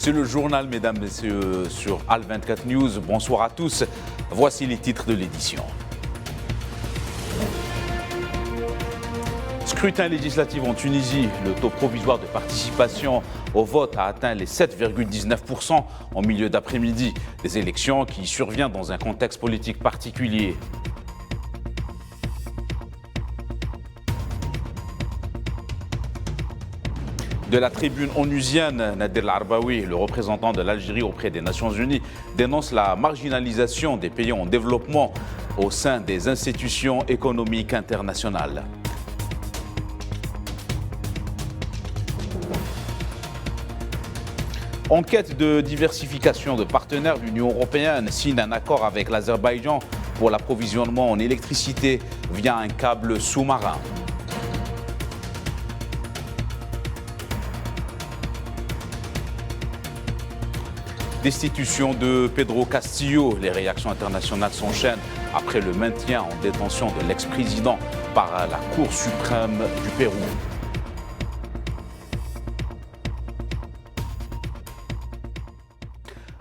C'est le journal, mesdames, messieurs, sur Al24 News. Bonsoir à tous. Voici les titres de l'édition. Scrutin législatif en Tunisie. Le taux provisoire de participation au vote a atteint les 7,19% en milieu d'après-midi. Des élections qui surviennent dans un contexte politique particulier. De la tribune onusienne, Nadir El-Arbaoui, le représentant de l'Algérie auprès des Nations Unies, dénonce la marginalisation des pays en développement au sein des institutions économiques internationales. En quête de diversification de partenaires, l'Union européenne signe un accord avec l'Azerbaïdjan pour l'approvisionnement en électricité via un câble sous-marin. Destitution de Pedro Castillo. Les réactions internationales s'enchaînent après le maintien en détention de l'ex-président par la Cour suprême du Pérou.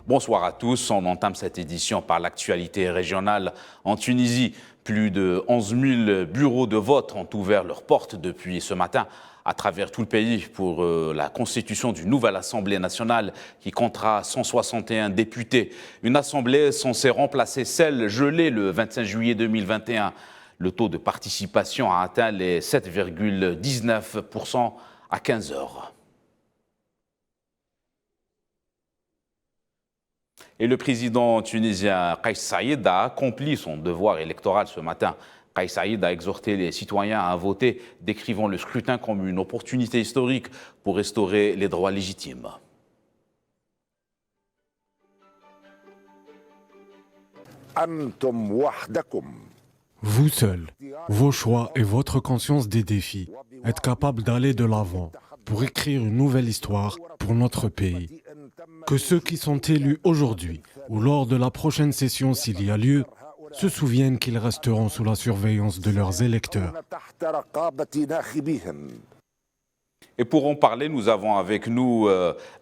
Bonsoir à tous. On entame cette édition par l'actualité régionale. En Tunisie, plus de 11 000 bureaux de vote ont ouvert leurs portes depuis ce matin à travers tout le pays pour la constitution d'une nouvelle Assemblée nationale qui comptera 161 députés. Une assemblée censée remplacer celle gelée le 25 juillet 2021. Le taux de participation a atteint les 7,19% à 15 heures. Et le président tunisien Kais Saïed a accompli son devoir électoral ce matin. Kais Saïed a exhorté les citoyens à voter, décrivant le scrutin comme une opportunité historique pour restaurer les droits légitimes. Vous seul, vos choix et votre conscience des défis, êtes capable d'aller de l'avant pour écrire une nouvelle histoire pour notre pays. Que ceux qui sont élus aujourd'hui ou lors de la prochaine session s'il y a lieu, se souviennent qu'ils resteront sous la surveillance de leurs électeurs. Et pour en parler, nous avons avec nous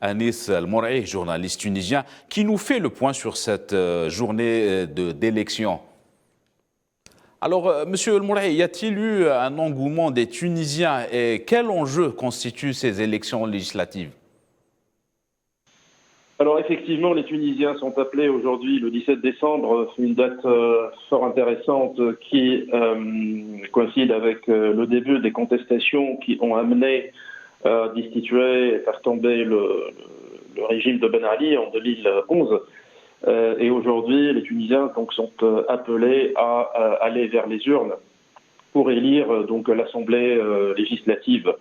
Anis El-Mouraï, journaliste tunisien, qui nous fait le point sur cette journée d'élection. Alors, Monsieur El-Mouraï, y a-t-il eu un engouement des Tunisiens et quel enjeu constituent ces élections législatives ? Alors effectivement, les Tunisiens sont appelés aujourd'hui, le 17 décembre, une date fort intéressante qui coïncide avec le début des contestations qui ont amené à destituer et faire tomber le régime de Ben Ali en 2011. Et aujourd'hui, les Tunisiens donc, sont appelés à aller vers les urnes pour élire donc l'Assemblée législative.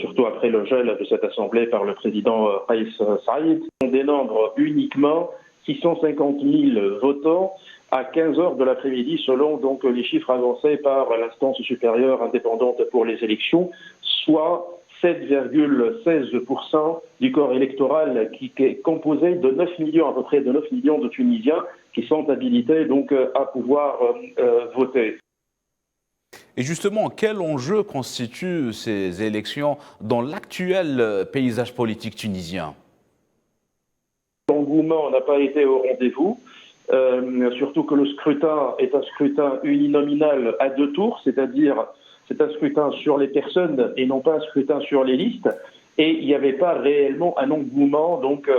Surtout après le gel de cette assemblée par le président Kais Saïed. On dénombre uniquement 650 000 votants à 15 heures de l'après-midi, selon donc les chiffres avancés par l'instance supérieure indépendante pour les élections, soit 7,16% du corps électoral qui est composé de 9 millions, à peu près de 9 millions de Tunisiens qui sont habilités donc à pouvoir voter. Et justement, quel enjeu constituent ces élections dans l'actuel paysage politique tunisien ? L'engouement n'a pas été au rendez-vous, surtout que le scrutin est un scrutin uninominal à 2 tours, c'est-à-dire c'est un scrutin sur les personnes et non pas un scrutin sur les listes. Et il n'y avait pas réellement un engouement donc,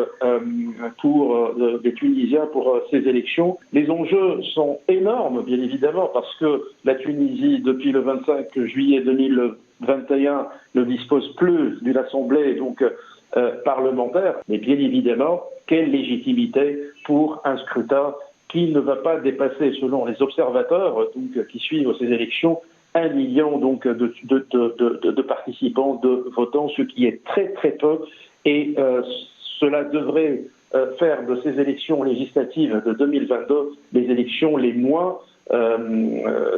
pour des Tunisiens pour ces élections. Les enjeux sont énormes, bien évidemment, parce que la Tunisie, depuis le 25 juillet 2021, ne dispose plus d'une assemblée donc, parlementaire. Mais bien évidemment, quelle légitimité pour un scrutin qui ne va pas dépasser, selon les observateurs donc, qui suivent ces élections, 1 million donc, de participants, de votants, ce qui est très très peu. Et cela devrait faire de ces élections législatives de 2022 les élections les moins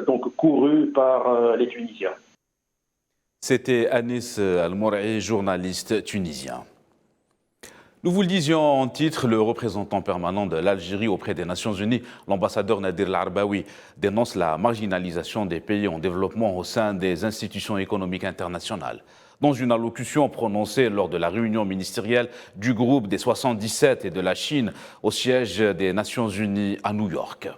donc, courues par les Tunisiens. C'était Anis El-Mouraï, journaliste tunisien. Nous vous le disions en titre, le représentant permanent de l'Algérie auprès des Nations Unies, l'ambassadeur Nadir El-Arbaoui, dénonce la marginalisation des pays en développement au sein des institutions économiques internationales. Dans une allocution prononcée lors de la réunion ministérielle du groupe des 77 et de la Chine au siège des Nations Unies à New York.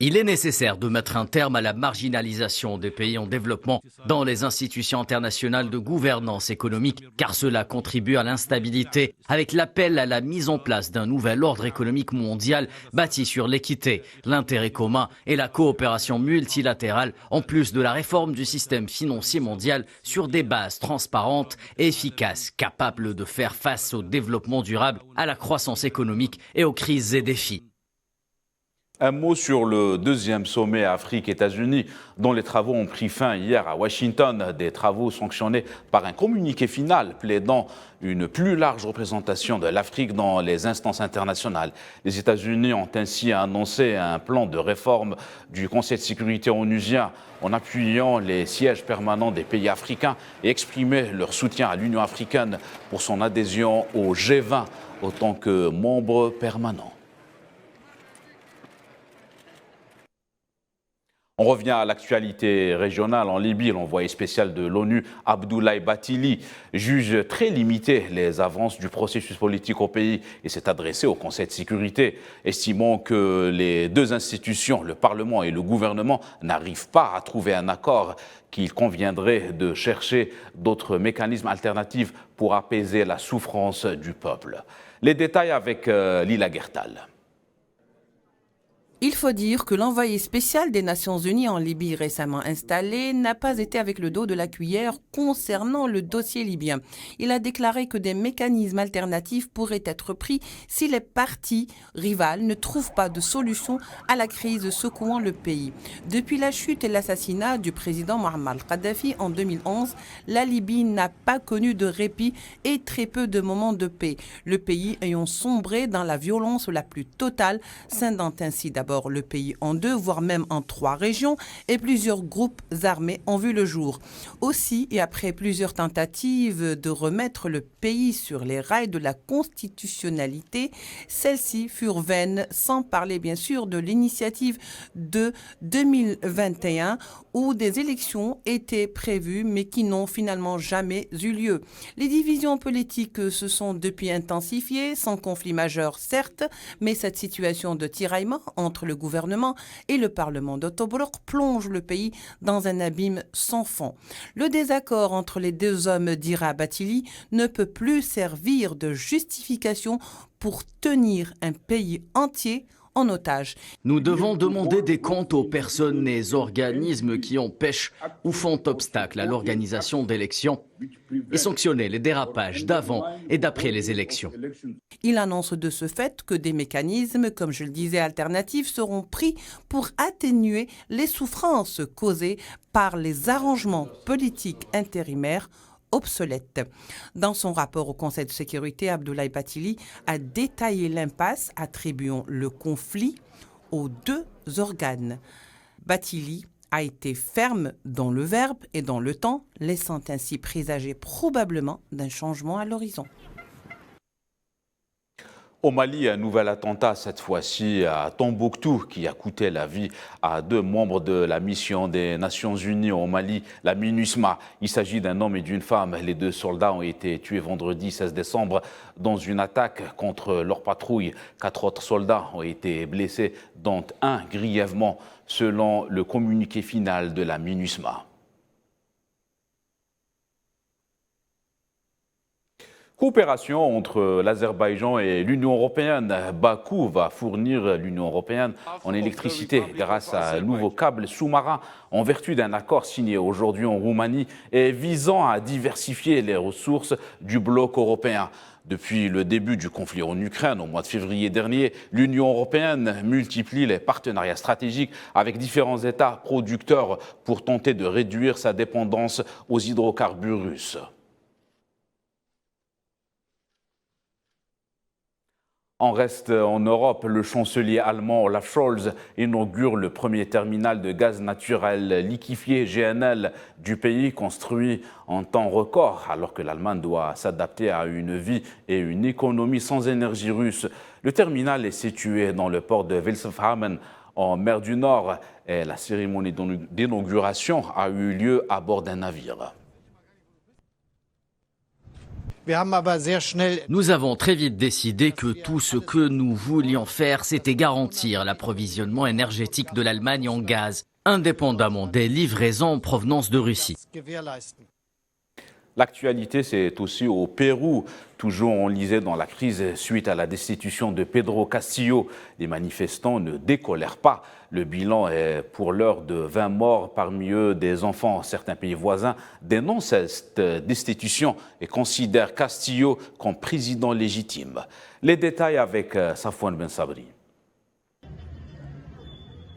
Il est nécessaire de mettre un terme à la marginalisation des pays en développement dans les institutions internationales de gouvernance économique, car cela contribue à l'instabilité, avec l'appel à la mise en place d'un nouvel ordre économique mondial bâti sur l'équité, l'intérêt commun et la coopération multilatérale, en plus de la réforme du système financier mondial sur des bases transparentes et efficaces, capables de faire face au développement durable, à la croissance économique et aux crises et défis. Un mot sur le deuxième sommet Afrique-États-Unis, dont les travaux ont pris fin hier à Washington, des travaux sanctionnés par un communiqué final plaidant une plus large représentation de l'Afrique dans les instances internationales. Les États-Unis ont ainsi annoncé un plan de réforme du Conseil de sécurité onusien en appuyant les sièges permanents des pays africains et exprimé leur soutien à l'Union africaine pour son adhésion au G20 en tant que membre permanent. On revient à l'actualité régionale. En Libye, l'envoyé spécial de l'ONU, Abdoulaye Bathily, juge très limité les avances du processus politique au pays et s'est adressé au Conseil de sécurité, estimant que les deux institutions, le Parlement et le gouvernement, n'arrivent pas à trouver un accord, qu'il conviendrait de chercher d'autres mécanismes alternatifs pour apaiser la souffrance du peuple. Les détails avec Lila Gertal. Il faut dire que l'envoyé spécial des Nations Unies en Libye récemment installé n'a pas été avec le dos de la cuillère concernant le dossier libyen. Il a déclaré que des mécanismes alternatifs pourraient être pris si les parties rivales ne trouvent pas de solution à la crise secouant le pays. Depuis la chute et l'assassinat du président Muammar Kadhafi en 2011, la Libye n'a pas connu de répit et très peu de moments de paix. Le pays ayant sombré dans la violence la plus totale, scindant ainsi d'abord le pays en deux, voire même en 3 régions, et plusieurs groupes armés ont vu le jour. Aussi, et après plusieurs tentatives de remettre le pays sur les rails de la constitutionnalité, celles-ci furent vaines, sans parler bien sûr de l'initiative de 2021 où des élections étaient prévues mais qui n'ont finalement jamais eu lieu. Les divisions politiques se sont depuis intensifiées, sans conflit majeur certes, mais cette situation de tiraillement entre le gouvernement et le Parlement de Tobruk plonge le pays dans un abîme sans fond. Le désaccord entre les deux hommes d'Ira Bathily ne peut plus servir de justification pour tenir un pays entier en otage. Nous devons demander des comptes aux personnes et organismes qui empêchent ou font obstacle à l'organisation d'élections et sanctionner les dérapages d'avant et d'après les élections. Il annonce de ce fait que des mécanismes, comme je le disais, alternatifs seront pris pour atténuer les souffrances causées par les arrangements politiques intérimaires obsolète. Dans son rapport au Conseil de sécurité, Abdoulaye Bathily a détaillé l'impasse attribuant le conflit aux deux organes. Bathily a été ferme dans le verbe et dans le temps, laissant ainsi présager probablement d'un changement à l'horizon. Au Mali, un nouvel attentat, cette fois-ci à Tombouctou, qui a coûté la vie à 2 membres de la mission des Nations Unies au Mali, la MINUSMA. Il s'agit d'un homme et d'une femme. Les 2 soldats ont été tués vendredi 16 décembre dans une attaque contre leur patrouille. 4 autres soldats ont été blessés, dont un grièvement, selon le communiqué final de la MINUSMA. Coopération entre l'Azerbaïdjan et l'Union européenne. Bakou va fournir l'Union européenne en électricité grâce à un nouveau câble sous-marin en vertu d'un accord signé aujourd'hui en Roumanie et visant à diversifier les ressources du bloc européen. Depuis le début du conflit en Ukraine, au mois de février dernier, l'Union européenne multiplie les partenariats stratégiques avec différents États producteurs pour tenter de réduire sa dépendance aux hydrocarbures russes. En reste en Europe, le chancelier allemand Olaf Scholz inaugure le premier terminal de gaz naturel liquéfié GNL du pays, construit en temps record, alors que l'Allemagne doit s'adapter à une vie et une économie sans énergie russe. Le terminal est situé dans le port de Wilhelmshaven, en mer du Nord. Et la cérémonie d'inauguration a eu lieu à bord d'un navire. Nous avons très vite décidé que tout ce que nous voulions faire, c'était garantir l'approvisionnement énergétique de l'Allemagne en gaz, indépendamment des livraisons en provenance de Russie. L'actualité, c'est aussi au Pérou. Toujours, on lisait dans la crise suite à la destitution de Pedro Castillo. Les manifestants ne décolèrent pas. Le bilan est pour l'heure de 20 morts, parmi eux des enfants. Certains pays voisins dénoncent cette destitution et considèrent Castillo comme président légitime. Les détails avec Safwan Ben Sabri.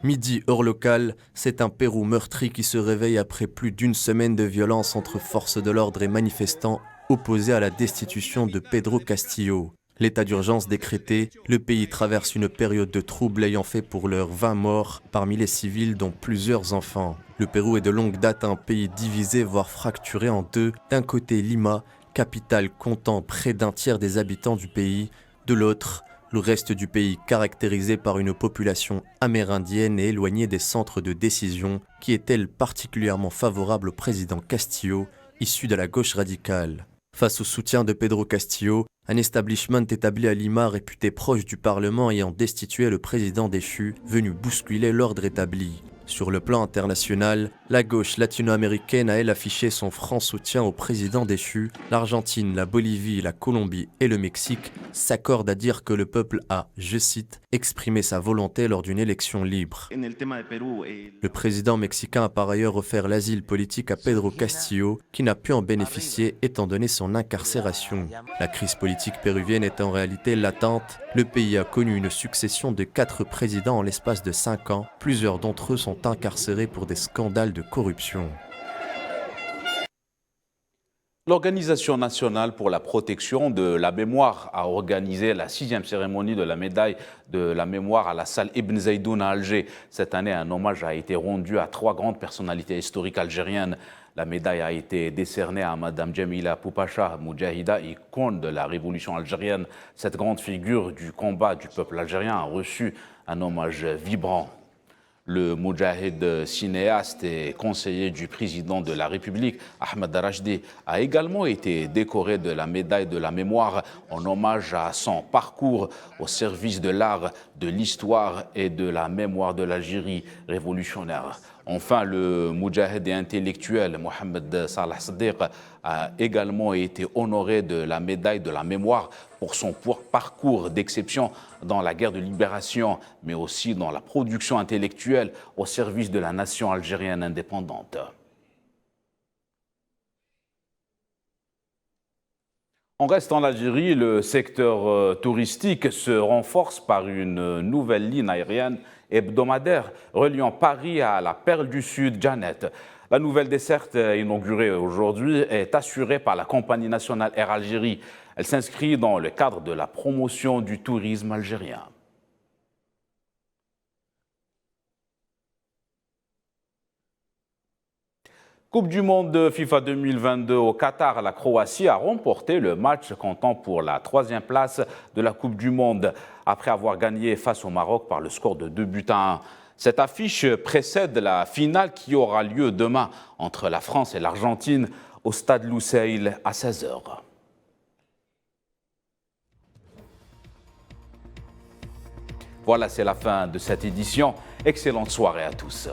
Midi heure locale, c'est un Pérou meurtri qui se réveille après plus d'une semaine de violence entre forces de l'ordre et manifestants opposés à la destitution de Pedro Castillo. L'état d'urgence décrété, le pays traverse une période de troubles ayant fait pour l'heure 20 morts parmi les civils dont plusieurs enfants. Le Pérou est de longue date un pays divisé voire fracturé en deux. D'un côté Lima, capitale comptant près d'un tiers des habitants du pays, de l'autre le reste du pays caractérisé par une population amérindienne et éloignée des centres de décision qui est-elle particulièrement favorable au président Castillo, issu de la gauche radicale. Face au soutien de Pedro Castillo, un establishment établi à Lima réputé proche du Parlement ayant destitué le président déchu, venu bousculer l'ordre établi. Sur le plan international, la gauche latino-américaine a elle affiché son franc soutien au président déchu. L'Argentine, la Bolivie, la Colombie et le Mexique s'accordent à dire que le peuple a, je cite, exprimé sa volonté lors d'une élection libre. Le président mexicain a par ailleurs offert l'asile politique à Pedro Castillo, qui n'a pu en bénéficier étant donné son incarcération. La crise politique péruvienne est en réalité latente. Le pays a connu une succession de 4 présidents en l'espace de 5 ans. Plusieurs d'entre eux sont incarcérés pour des scandales de corruption. L'Organisation nationale pour la protection de la mémoire a organisé la 6e cérémonie de la médaille de la mémoire à la salle Ibn Zaydoun à Alger. Cette année, un hommage a été rendu à 3 grandes personnalités historiques algériennes. La médaille a été décernée à Madame Djamila Poupacha, Moudjahida, icône de la révolution algérienne. Cette grande figure du combat du peuple algérien a reçu un hommage vibrant. Le Moudjahid cinéaste et conseiller du président de la République, Ahmed Rajdi, a également été décoré de la médaille de la mémoire en hommage à son parcours au service de l'art, de l'histoire et de la mémoire de l'Algérie révolutionnaire. Enfin, le Moudjahid et intellectuel Mohamed Salah Sadiq a également été honoré de la médaille de la mémoire pour son parcours d'exception dans la guerre de libération, mais aussi dans la production intellectuelle au service de la nation algérienne indépendante. On reste en Algérie, le secteur touristique se renforce par une nouvelle ligne aérienne hebdomadaire reliant Paris à la Perle du Sud, Janet. La nouvelle desserte inaugurée aujourd'hui est assurée par la compagnie nationale Air Algérie. Elle s'inscrit dans le cadre de la promotion du tourisme algérien. Coupe du monde de FIFA 2022 au Qatar, la Croatie a remporté le match comptant pour la 3e place de la Coupe du monde après avoir gagné face au Maroc par le score de 2-1. Cette affiche précède la finale qui aura lieu demain entre la France et l'Argentine au stade Lusail à 16h. Voilà, c'est la fin de cette édition. Excellente soirée à tous.